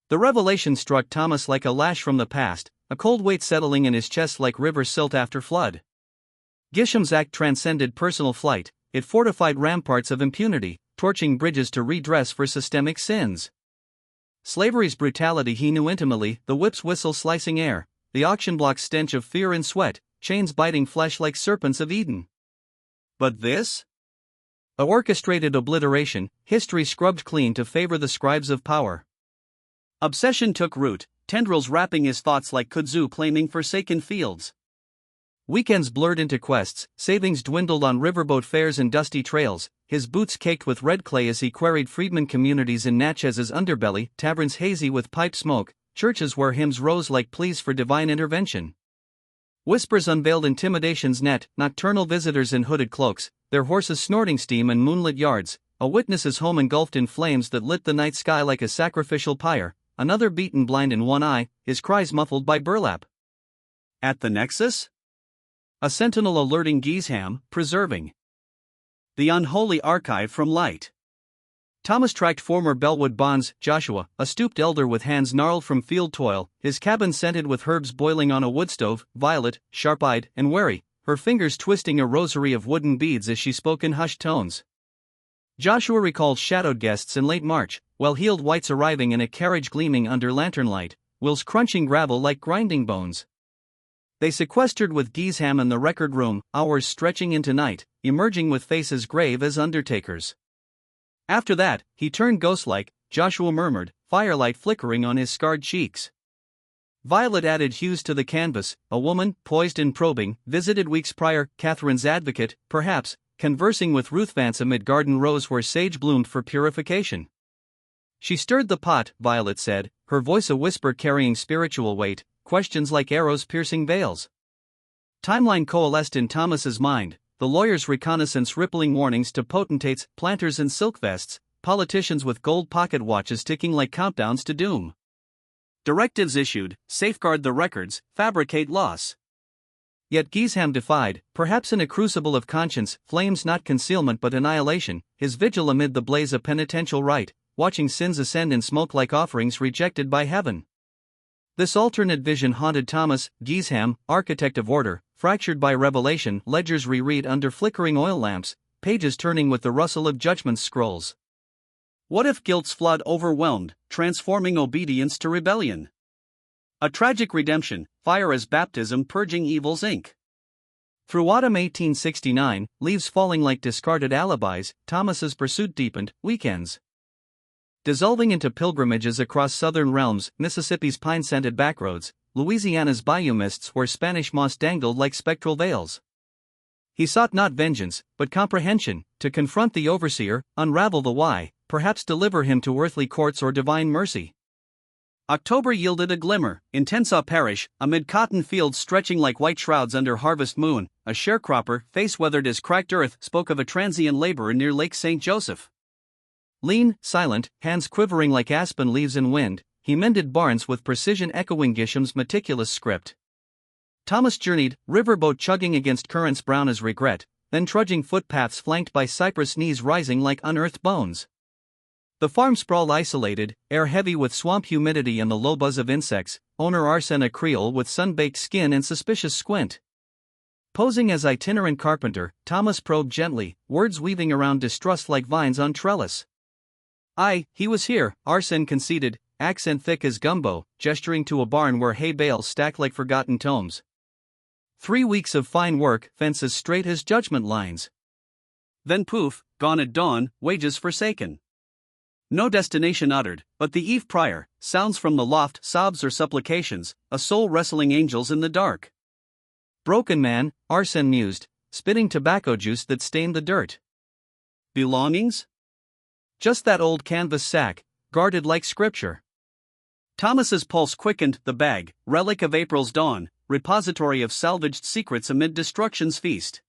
The revelation struck Thomas like a lash from the past, a cold weight settling in his chest like river silt after flood. Gisham's act transcended personal flight, it fortified ramparts of impunity, torching bridges to redress for systemic sins. Slavery's brutality he knew intimately, the whip's whistle slicing air, the auction block's stench of fear and sweat, chains biting flesh like serpents of Eden. But this? A orchestrated obliteration, history scrubbed clean to favor the scribes of power. Obsession took root, tendrils wrapping his thoughts like kudzu claiming forsaken fields. Weekends blurred into quests, savings dwindled on riverboat fares and dusty trails, his boots caked with red clay as he queried freedmen communities in Natchez' underbelly, taverns hazy with pipe smoke, churches where hymns rose like pleas for divine intervention. Whispers unveiled intimidation's net, nocturnal visitors in hooded cloaks, their horses snorting steam in moonlit yards, a witness's home engulfed in flames that lit the night sky like a sacrificial pyre, another beaten blind in one eye, his cries muffled by burlap. At the nexus? A sentinel alerting Gisham, preserving the unholy archive from light. Thomas tracked former Bellwood bonds, Joshua, a stooped elder with hands gnarled from field toil, his cabin scented with herbs boiling on a wood stove, Violet, sharp-eyed and wary, her fingers twisting a rosary of wooden beads as she spoke in hushed tones. Joshua recalled shadowed guests in late March, well-heeled whites arriving in a carriage gleaming under lantern light, wheels crunching gravel like grinding bones. They sequestered with Gisham in the record room, hours stretching into night, emerging with faces grave as undertakers. After that, he turned ghost-like, Joshua murmured, firelight flickering on his scarred cheeks. Violet added hues to the canvas, a woman, poised and probing, visited weeks prior, Catherine's advocate, perhaps, conversing with Ruth Vance amid garden rows where sage bloomed for purification. She stirred the pot, Violet said, her voice a whisper carrying spiritual weight, questions like arrows piercing veils. Timeline coalesced in Thomas's mind, the lawyer's reconnaissance rippling warnings to potentates, planters in silk vests, politicians with gold pocket watches ticking like countdowns to doom. Directives issued, safeguard the records, fabricate loss. Yet Gisham defied, perhaps in a crucible of conscience, flames not concealment but annihilation, his vigil amid the blaze of penitential rite, watching sins ascend in smoke like offerings rejected by heaven. This alternate vision haunted Thomas Gisham, architect of order, fractured by revelation, ledgers reread under flickering oil lamps, pages turning with the rustle of judgment's scrolls. What if guilt's flood overwhelmed, transforming obedience to rebellion? A tragic redemption, fire as baptism purging evil's ink. Through autumn 1869, leaves falling like discarded alibis, Thomas's pursuit deepened, weekends dissolving into pilgrimages across southern realms, Mississippi's pine-scented backroads, Louisiana's bayou mists where Spanish moss dangled like spectral veils. He sought not vengeance, but comprehension, to confront the overseer, unravel the why, perhaps deliver him to earthly courts or divine mercy. October yielded a glimmer, in Tensaw Parish, amid cotton fields stretching like white shrouds under harvest moon, a sharecropper, face weathered as cracked earth, spoke of a transient laborer near Lake St. Joseph. Lean, silent, hands quivering like aspen leaves in wind, he mended barns with precision echoing Gisham's meticulous script. Thomas journeyed, riverboat chugging against currents brown as regret, then trudging footpaths flanked by cypress knees rising like unearthed bones. The farm sprawled isolated, air heavy with swamp humidity and the low buzz of insects, owner Arsene a Creole with sun-baked skin and suspicious squint. Posing as itinerant carpenter, Thomas probed gently, words weaving around distrust like vines on trellis. Aye, he was here, Arsene conceded, accent thick as gumbo, gesturing to a barn where hay bales stacked like forgotten tomes. 3 weeks of fine work, fences straight as judgment lines. Then poof, gone at dawn, wages forsaken. No destination uttered, but the eve prior, sounds from the loft, sobs or supplications, a soul wrestling angels in the dark. Broken man, Arsene mused, spitting tobacco juice that stained the dirt. Belongings? Just that old canvas sack, guarded like scripture. Thomas's pulse quickened, the bag, relic of April's dawn, repository of salvaged secrets amid destruction's feast.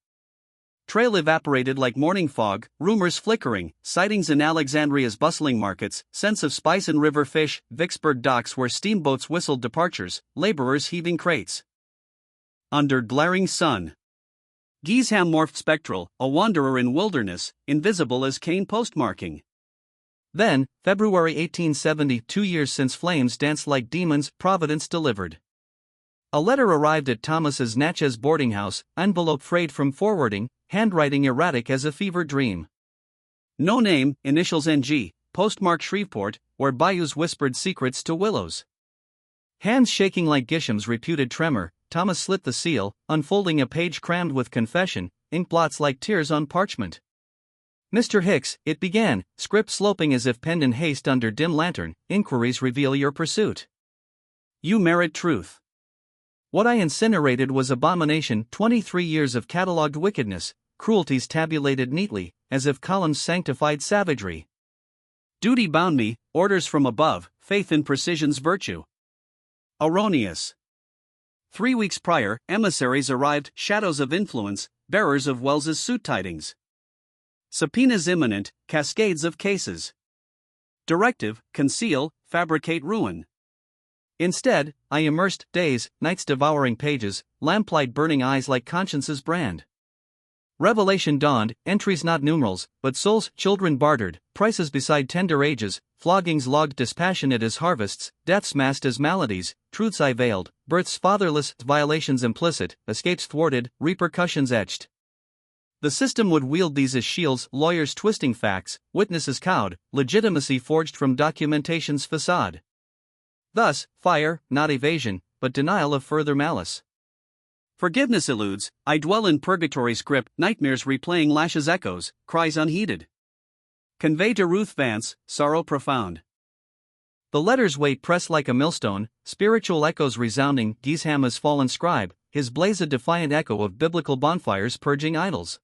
Trail evaporated like morning fog, rumors flickering, sightings in Alexandria's bustling markets, scents of spice and river fish, Vicksburg docks where steamboats whistled departures, laborers heaving crates. Under glaring sun. Gisham morphed spectral, a wanderer in wilderness, invisible as cane postmarking. Then, February 1870, 2 years since flames danced like demons, Providence delivered. A letter arrived at Thomas's Natchez boarding house, envelope frayed from forwarding, handwriting erratic as a fever dream. No name, initials NG, postmark Shreveport, where bayous whispered secrets to willows. Hands shaking like Gisham's reputed tremor, Thomas slit the seal, unfolding a page crammed with confession, ink blots like tears on parchment. Mr. Hicks, it began, script sloping as if penned in haste under dim lantern, inquiries reveal your pursuit. You merit truth. What I incinerated was abomination, 23 years of catalogued wickedness, cruelties tabulated neatly, as if columns sanctified savagery. Duty bound me, orders from above, faith in precision's virtue. Erroneous. 3 weeks prior, emissaries arrived, shadows of influence, bearers of Wells's suit tidings. Subpoenas imminent, cascades of cases. Directive, conceal, fabricate ruin. Instead, I immersed days, nights devouring pages, lamplight burning eyes like conscience's brand. Revelation dawned, entries not numerals, but souls, children bartered, prices beside tender ages, floggings logged dispassionate as harvests, deaths masked as maladies, truths I veiled, births fatherless, violations implicit, escapes thwarted, repercussions etched. The system would wield these as shields, lawyers twisting facts, witnesses cowed, legitimacy forged from documentation's facade. Thus, fire, not evasion, but denial of further malice. Forgiveness eludes, I dwell in purgatory script, nightmares replaying lashes echoes, cries unheeded. Convey to Ruth Vance, sorrow profound. The letter's weight pressed like a millstone, spiritual echoes resounding, Gisham as fallen scribe, his blaze a defiant echo of biblical bonfires purging idols.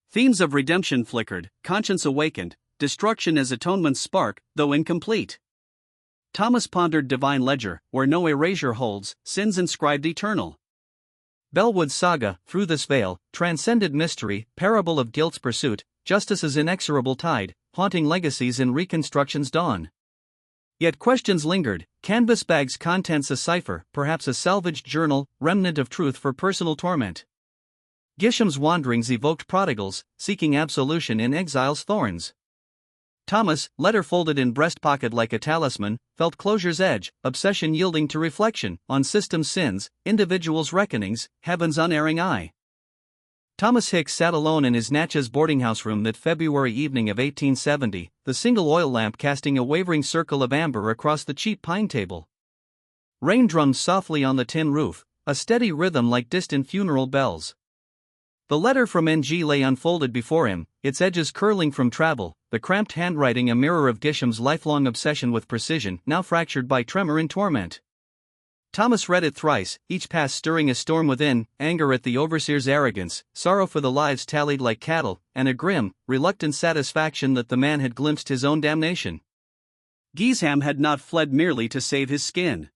Themes of redemption flickered, conscience awakened, destruction as atonement's spark, though incomplete. Thomas pondered divine ledger, where no erasure holds, sins inscribed eternal. Bellwood saga, through this veil, transcended mystery, parable of guilt's pursuit, justice's inexorable tide, haunting legacies in Reconstruction's dawn. Yet questions lingered. Canvas bag's contents a cipher, perhaps a salvaged journal, remnant of truth for personal torment. Gisham's wanderings evoked prodigals, seeking absolution in exile's thorns. Thomas, letter folded in breast pocket like a talisman, felt closure's edge, obsession yielding to reflection, on system's sins, individuals' reckonings, heaven's unerring eye. Thomas Hicks sat alone in his Natchez boardinghouse room that February evening of 1870, the single oil lamp casting a wavering circle of amber across the cheap pine table. Rain drummed softly on the tin roof, a steady rhythm like distant funeral bells. The letter from NG lay unfolded before him, its edges curling from travel, the cramped handwriting a mirror of Gisham's lifelong obsession with precision, now fractured by tremor and torment. Thomas read it thrice, each pass stirring a storm within, anger at the overseer's arrogance, sorrow for the lives tallied like cattle, and a grim, reluctant satisfaction that the man had glimpsed his own damnation. Gisham had not fled merely to save his skin.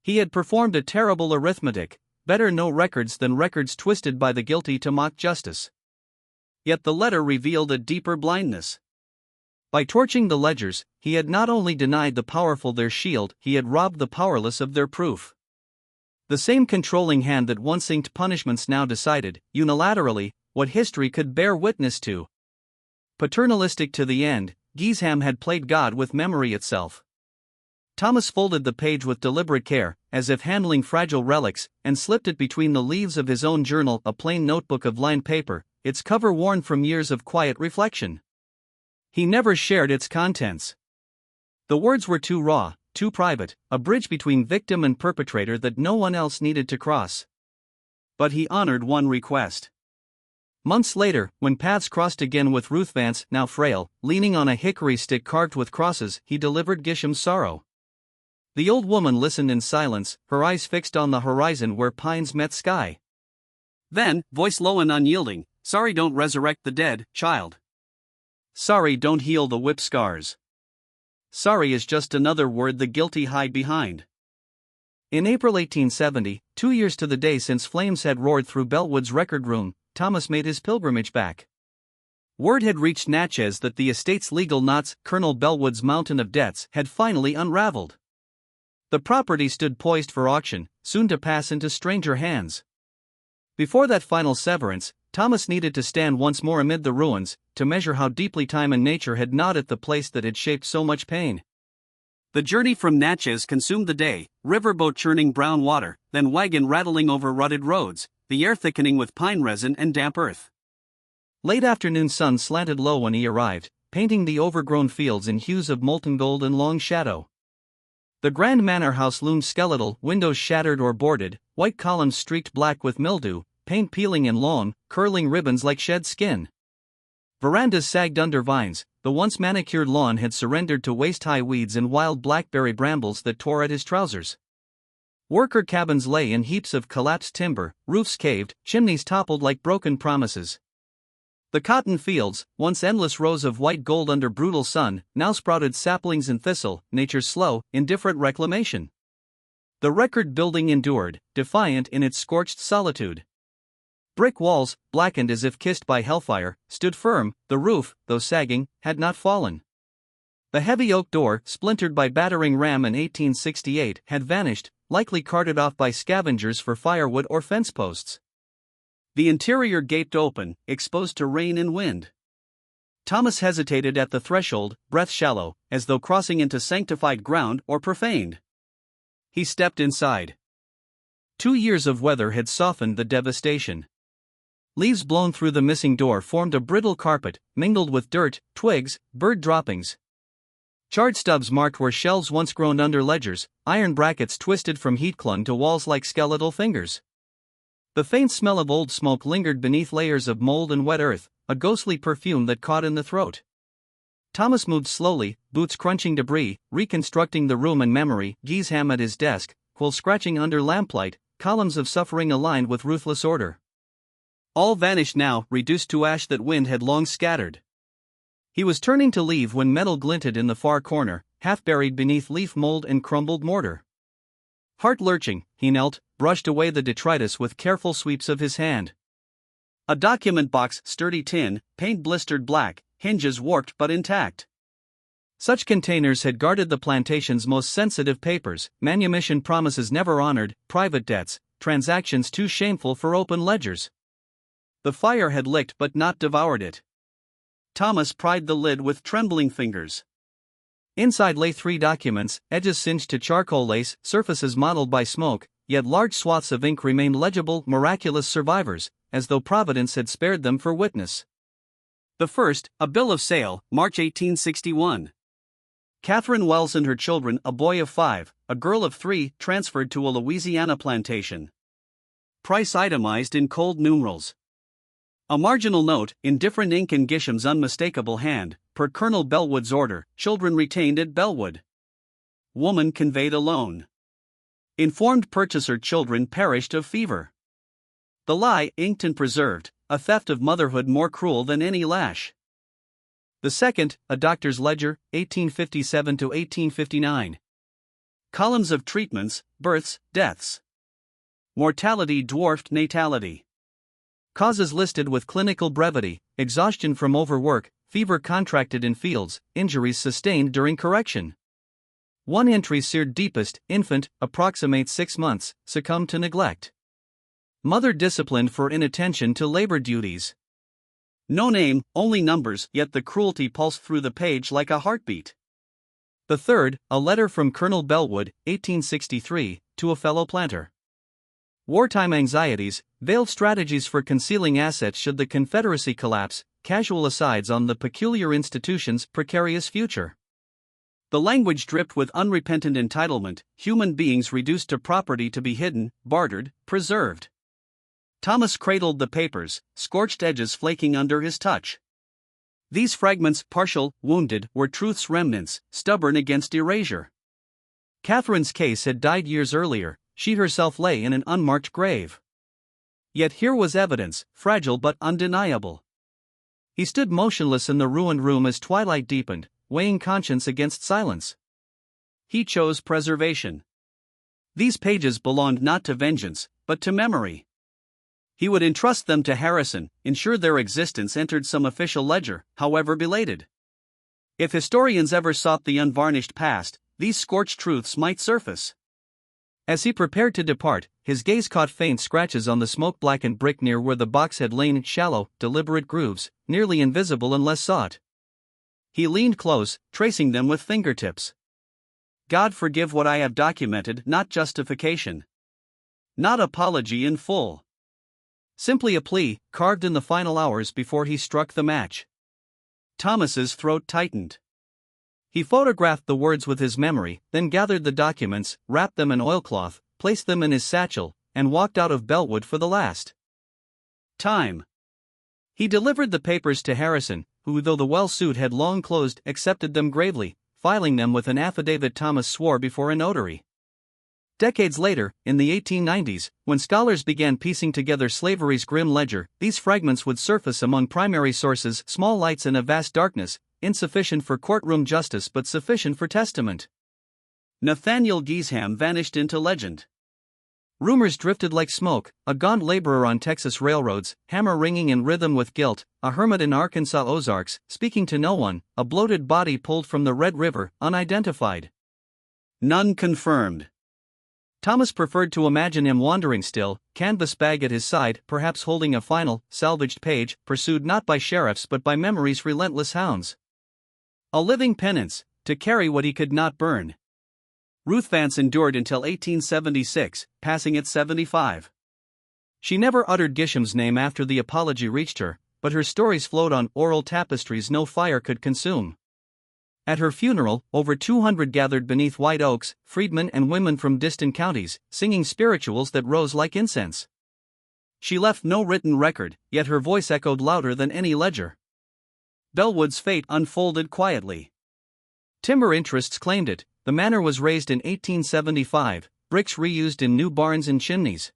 He had performed a terrible arithmetic, better no records than records twisted by the guilty to mock justice. Yet the letter revealed a deeper blindness. By torching the ledgers, he had not only denied the powerful their shield, he had robbed the powerless of their proof. The same controlling hand that once inked punishments now decided, unilaterally, what history could bear witness to. Paternalistic to the end, Gisham had played God with memory itself. Thomas folded the page with deliberate care, as if handling fragile relics, and slipped it between the leaves of his own journal, a plain notebook of lined paper, its cover worn from years of quiet reflection. He never shared its contents. The words were too raw, too private, a bridge between victim and perpetrator that no one else needed to cross. But he honored one request. Months later, when paths crossed again with Ruth Vance, now frail, leaning on a hickory stick carved with crosses, he delivered Gisham's sorrow. The old woman listened in silence, her eyes fixed on the horizon where pines met sky. Then, voice low and unyielding, "Sorry don't resurrect the dead, child. Sorry don't heal the whip scars. Sorry is just another word the guilty hide behind." In April 1870, 2 years to the day since flames had roared through Bellwood's record room, Thomas made his pilgrimage back. Word had reached Natchez that the estate's legal knots, Colonel Bellwood's mountain of debts, had finally unraveled. The property stood poised for auction, soon to pass into stranger hands. Before that final severance, Thomas needed to stand once more amid the ruins, to measure how deeply time and nature had gnawed at the place that had shaped so much pain. The journey from Natchez consumed the day, riverboat churning brown water, then wagon rattling over rutted roads, the air thickening with pine resin and damp earth. Late afternoon sun slanted low when he arrived, painting the overgrown fields in hues of molten gold and long shadow. The grand manor house loomed skeletal, windows shattered or boarded, white columns streaked black with mildew, paint peeling in long, curling ribbons like shed skin. Verandas sagged under vines, the once manicured lawn had surrendered to waist-high weeds and wild blackberry brambles that tore at his trousers. Worker cabins lay in heaps of collapsed timber, roofs caved, chimneys toppled like broken promises. The cotton fields, once endless rows of white gold under brutal sun, now sprouted saplings and thistle, nature's slow, indifferent reclamation. The record building endured, defiant in its scorched solitude. Brick walls, blackened as if kissed by hellfire, stood firm, the roof, though sagging, had not fallen. The heavy oak door, splintered by battering ram in 1868, had vanished, likely carted off by scavengers for firewood or fence posts. The interior gaped open, exposed to rain and wind. Thomas hesitated at the threshold, breath shallow, as though crossing into sanctified ground or profaned. He stepped inside. 2 years of weather had softened the devastation. Leaves blown through the missing door formed a brittle carpet, mingled with dirt, twigs, bird droppings. Charred stubs marked where shelves once groaned under ledgers, iron brackets twisted from heat clung to walls like skeletal fingers. The faint smell of old smoke lingered beneath layers of mold and wet earth, a ghostly perfume that caught in the throat. Thomas moved slowly, boots crunching debris, reconstructing the room in memory, Gisham at his desk, quill scratching under lamplight, columns of suffering aligned with ruthless order. All vanished now, reduced to ash that wind had long scattered. He was turning to leave when metal glinted in the far corner, half buried beneath leaf mold and crumbled mortar. Heart lurching, he knelt, brushed away the detritus with careful sweeps of his hand. A document box, sturdy tin, paint blistered black, hinges warped but intact. Such containers had guarded the plantation's most sensitive papers, manumission promises never honored, private debts, transactions too shameful for open ledgers. The fire had licked but not devoured it. Thomas pried the lid with trembling fingers. Inside lay 3 documents, edges singed to charcoal lace, surfaces mottled by smoke, yet large swaths of ink remained legible, miraculous survivors, as though Providence had spared them for witness. The first, a bill of sale, March 1861. Catherine Wells and her children, a boy of 5, a girl of 3, transferred to a Louisiana plantation. Price itemized in cold numerals. A marginal note, in different ink in Gisham's unmistakable hand, per Colonel Bellwood's order, children retained at Bellwood. Woman conveyed alone. Informed purchaser children perished of fever. The lie, inked and preserved, a theft of motherhood more cruel than any lash. The second, a doctor's ledger, 1857 to 1859. Columns of treatments, births, deaths. Mortality dwarfed natality. Causes listed with clinical brevity: exhaustion from overwork, fever contracted in fields, injuries sustained during correction. One entry seared deepest: infant, approximate 6 months, succumbed to neglect. Mother disciplined for inattention to labor duties. No name, only numbers, yet the cruelty pulsed through the page like a heartbeat. The third, a letter from Colonel Bellwood, 1863, to a fellow planter. Wartime anxieties, veiled strategies for concealing assets should the Confederacy collapse, casual asides on the peculiar institution's precarious future. The language dripped with unrepentant entitlement, human beings reduced to property to be hidden, bartered, preserved. Thomas cradled the papers, scorched edges flaking under his touch. These fragments, partial, wounded, were truth's remnants, stubborn against erasure. Catherine's case had died years earlier, she herself lay in an unmarked grave. Yet here was evidence, fragile but undeniable. He stood motionless in the ruined room as twilight deepened, weighing conscience against silence. He chose preservation. These pages belonged not to vengeance, but to memory. He would entrust them to Harrison, ensure their existence entered some official ledger, however belated. If historians ever sought the unvarnished past, these scorched truths might surface. As he prepared to depart, his gaze caught faint scratches on the smoke-blackened brick near where the box had lain, shallow, deliberate grooves, nearly invisible unless sought. He leaned close, tracing them with fingertips. God forgive what I have documented, not justification. Not apology in full. Simply a plea, carved in the final hours before he struck the match. Thomas's throat tightened. He photographed the words with his memory, then gathered the documents, wrapped them in oilcloth, placed them in his satchel, and walked out of Bellwood for the last time. He delivered the papers to Harrison, who, though the well suit had long closed, accepted them gravely, filing them with an affidavit Thomas swore before a notary. Decades later, in the 1890s, when scholars began piecing together slavery's grim ledger, these fragments would surface among primary sources, small lights in a vast darkness, insufficient for courtroom justice but sufficient for testament. Nathaniel Gisham vanished into legend. Rumors drifted like smoke: a gaunt laborer on Texas railroads, hammer ringing in rhythm with guilt; a hermit in Arkansas Ozarks, speaking to no one; a bloated body pulled from the Red River, unidentified. None confirmed. Thomas preferred to imagine him wandering still, canvas bag at his side, perhaps holding a final, salvaged page, pursued not by sheriffs but by memory's relentless hounds. A living penance, to carry what he could not burn. Ruth Vance endured until 1876, passing at 75. She never uttered Gisham's name after the apology reached her, but her stories flowed on oral tapestries no fire could consume. At her funeral, over 200 gathered beneath white oaks, freedmen and women from distant counties, singing spirituals that rose like incense. She left no written record, yet her voice echoed louder than any ledger. Bellwood's fate unfolded quietly. Timber interests claimed it. The manor was raised in 1875, bricks reused in new barns and chimneys.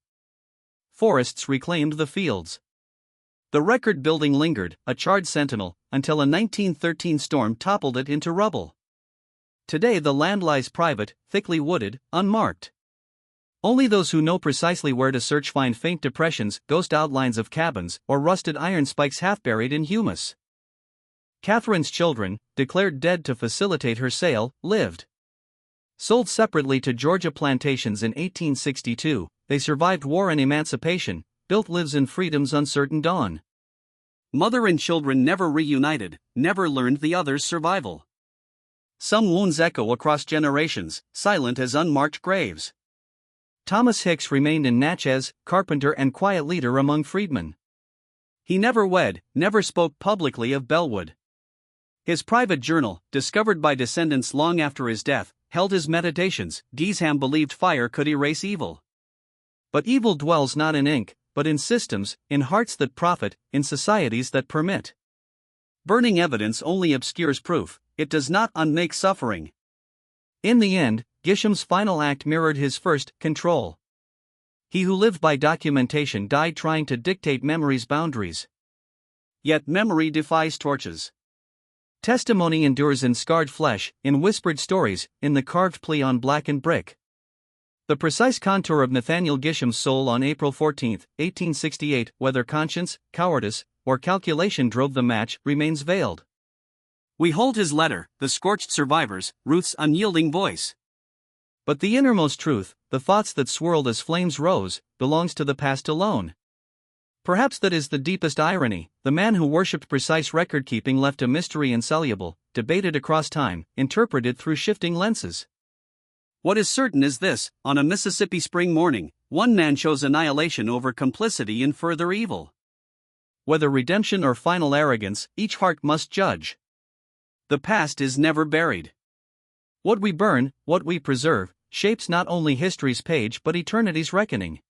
Forests reclaimed the fields. The record building lingered, a charred sentinel, until a 1913 storm toppled it into rubble. Today the land lies private, thickly wooded, unmarked. Only those who know precisely where to search find faint depressions, ghost outlines of cabins, or rusted iron spikes half buried in humus. Catherine's children, declared dead to facilitate her sale, lived. Sold separately to Georgia plantations in 1862, they survived war and emancipation, built lives in freedom's uncertain dawn. Mother and children never reunited, never learned the other's survival. Some wounds echo across generations, silent as unmarked graves. Thomas Hicks remained in Natchez, carpenter and quiet leader among freedmen. He never wed, never spoke publicly of Bellwood. His private journal, discovered by descendants long after his death, held his meditations. Gisham believed fire could erase evil. But evil dwells not in ink, but in systems, in hearts that profit, in societies that permit. Burning evidence only obscures proof, it does not unmake suffering. In the end, Gisham's final act mirrored his first, control. He who lived by documentation died trying to dictate memory's boundaries. Yet memory defies torches. Testimony endures in scarred flesh, in whispered stories, in the carved plea on blackened brick. The precise contour of Nathaniel Gisham's soul on April 14, 1868, whether conscience, cowardice, or calculation drove the match, remains veiled. We hold his letter, the scorched survivors, Ruth's unyielding voice. But the innermost truth, the thoughts that swirled as flames rose, belongs to the past alone. Perhaps that is the deepest irony. The man who worshipped precise record-keeping left a mystery insoluble, debated across time, interpreted through shifting lenses. What is certain is this: on a Mississippi spring morning, one man chose annihilation over complicity in further evil. Whether redemption or final arrogance, each heart must judge. The past is never buried. What we burn, what we preserve, shapes not only history's page but eternity's reckoning.